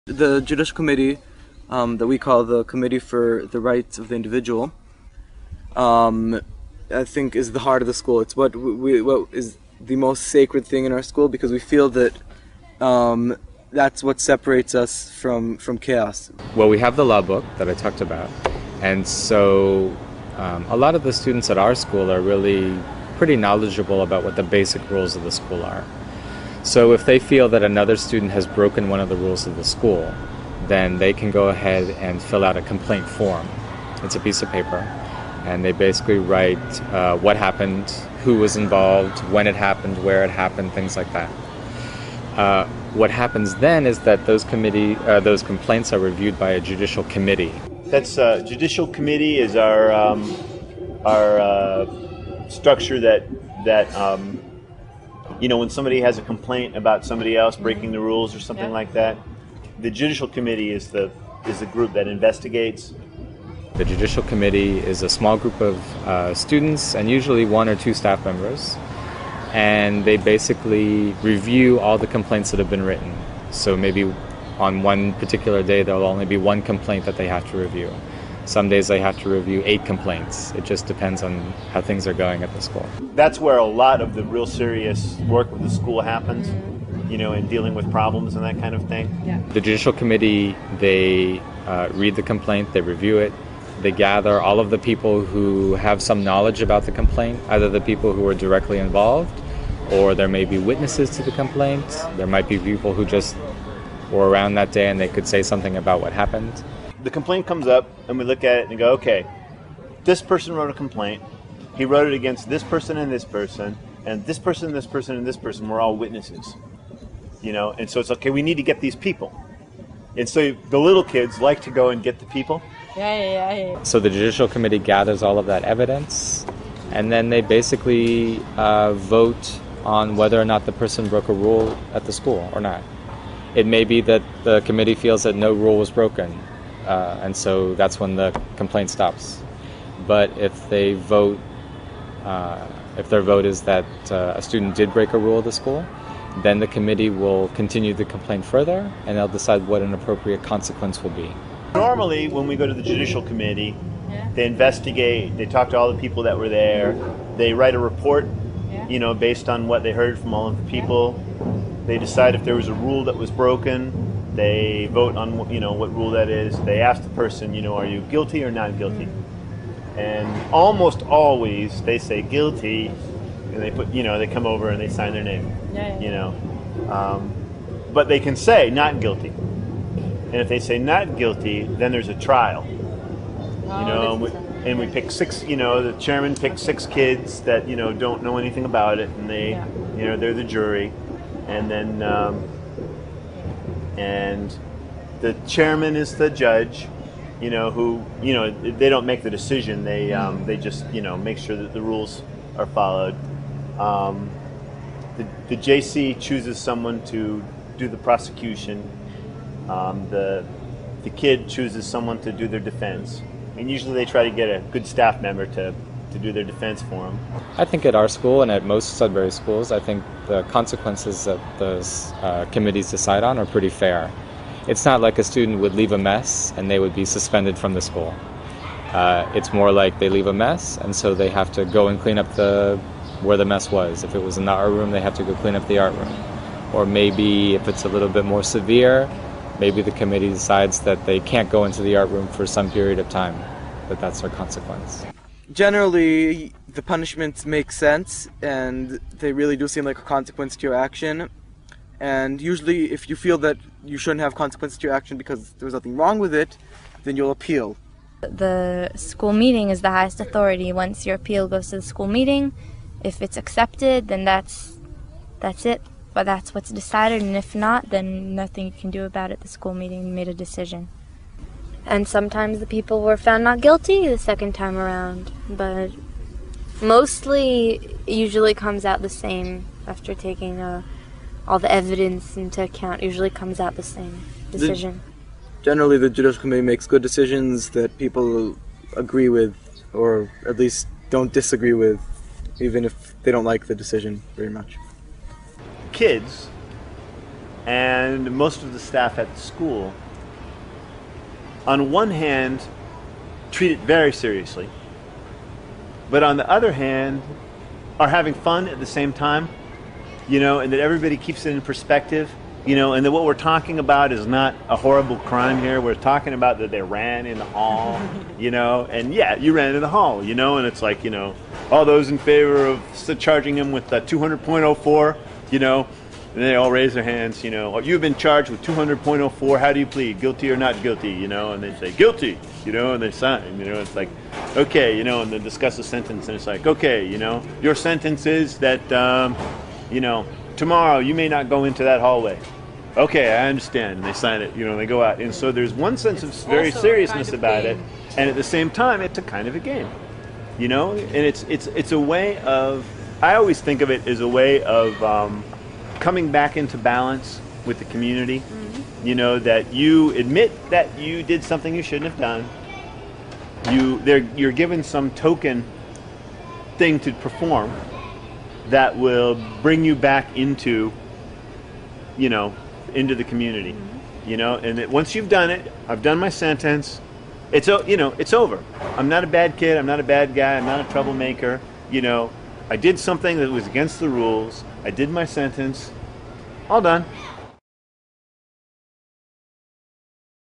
The judicial committee, that we call the Committee for the Rights of the Individual, I think is the heart of the school. It's what is the most sacred thing in our school, because we feel that that's what separates us from chaos. Well, we have the law book that I talked about, and so a lot of the students at our school are really pretty knowledgeable about what the basic rules of the school are. So if they feel that another student has broken one of the rules of the school, then they can go ahead and fill out a complaint form. It's a piece of paper, and they basically write what happened, who was involved, when it happened, where it happened, things like that. What happens then is that those complaints are reviewed by a judicial committee. That's judicial committee is our structure that when somebody has a complaint about somebody else breaking the rules or something like that, the judicial committee is the group that investigates. The judicial committee is a small group of students, and usually one or two staff members, and they basically review all the complaints that have been written. So maybe on one particular day there will only be one complaint that they have to review. Some days they have to review 8 complaints. It just depends on how things are going at the school. That's where a lot of the real serious work with the school happens, in dealing with problems and that kind of thing. Yeah. The judicial committee, they read the complaint, they review it, they gather all of the people who have some knowledge about the complaint, either the people who are directly involved, or there may be witnesses to the complaint. There might be people who just were around that day and they could say something about what happened. The complaint comes up and we look at it and go, okay, this person wrote a complaint. He wrote it against this person and this person, and this person, this person, and this person were all witnesses. And so it's okay, we need to get these people. And so the little kids like to go and get the people. Yeah. So the judicial committee gathers all of that evidence, and then they basically vote on whether or not the person broke a rule at the school or not. It may be that the committee feels that no rule was broken, and so that's when the complaint stops. But if they vote, if their vote is that a student did break a rule of the school, then the committee will continue the complaint further, and they'll decide what an appropriate consequence will be. Normally, when we go to the judicial committee, they investigate, they talk to all the people that were there, they write a report, based on what they heard from all of the people. They decide if there was a rule that was broken. They vote on what rule that is. They ask the person, are you guilty or not guilty? And almost always they say guilty, and they put they come over and they sign their name. But they can say not guilty. And if they say not guilty, then there's a trial. And we pick 6. The chairman picks 6 kids that don't know anything about it, and they they're the jury. And then and the chairman is the judge, who they don't make the decision. They just make sure that the rules are followed. The JC chooses someone to do the prosecution. The kid chooses someone to do their defense, and usually they try to get a good staff member to do their defense for them. I think at our school and at most Sudbury schools, I think the consequences that those committees decide on are pretty fair. It's not like a student would leave a mess and they would be suspended from the school. It's more like they leave a mess, and so they have to go and clean up where the mess was. If it was in the art room, they have to go clean up the art room. Or maybe if it's a little bit more severe, maybe the committee decides that they can't go into the art room for some period of time, but that's their consequence. Generally, the punishments make sense, and they really do seem like a consequence to your action. And usually, if you feel that you shouldn't have consequences to your action because there was nothing wrong with it, then you'll appeal. The school meeting is the highest authority. Once your appeal goes to the school meeting, if it's accepted, then that's it. But that's what's decided, and if not, then nothing you can do about it. The school meeting made a decision. And sometimes the people were found not guilty the second time around, but mostly it usually comes out the same after taking all the evidence into account. Usually comes out the same decision. Generally, the judicial committee makes good decisions that people agree with, or at least don't disagree with, even if they don't like the decision very much. Kids and most of the staff at the school, on one hand, treat it very seriously, but on the other hand, are having fun at the same time, you know, and that everybody keeps it in perspective, you know, and that what we're talking about is not a horrible crime here. We're talking about that they ran in the hall, you know, and yeah, you ran in the hall, you know, and it's like, you know, all those in favor of charging him with 200.04, you know, and they all raise their hands, you know, you've been charged with 200.04, how do you plead, guilty or not guilty, you know, and they say guilty, you know, and they sign, you know, it's like, okay, you know, and then discuss a sentence, and it's like, okay, you know, your sentence is that, you know, tomorrow you may not go into that hallway. Okay, I understand, and they sign it, you know, and they go out, and so there's one sense of very seriousness about it, and at the same time, it's a kind of a game, you know, and it's a way of, I always think of it as a way of coming back into balance with the community, you know, that you admit that you did something you shouldn't have done, you're given some token thing to perform that will bring you back into, you know, into the community, you know, and that once you've done it, I've done my sentence, it's, you know, it's over. I'm not a bad kid, I'm not a bad guy, I'm not a troublemaker, you know, I did something that was against the rules, I did my sentence, all done.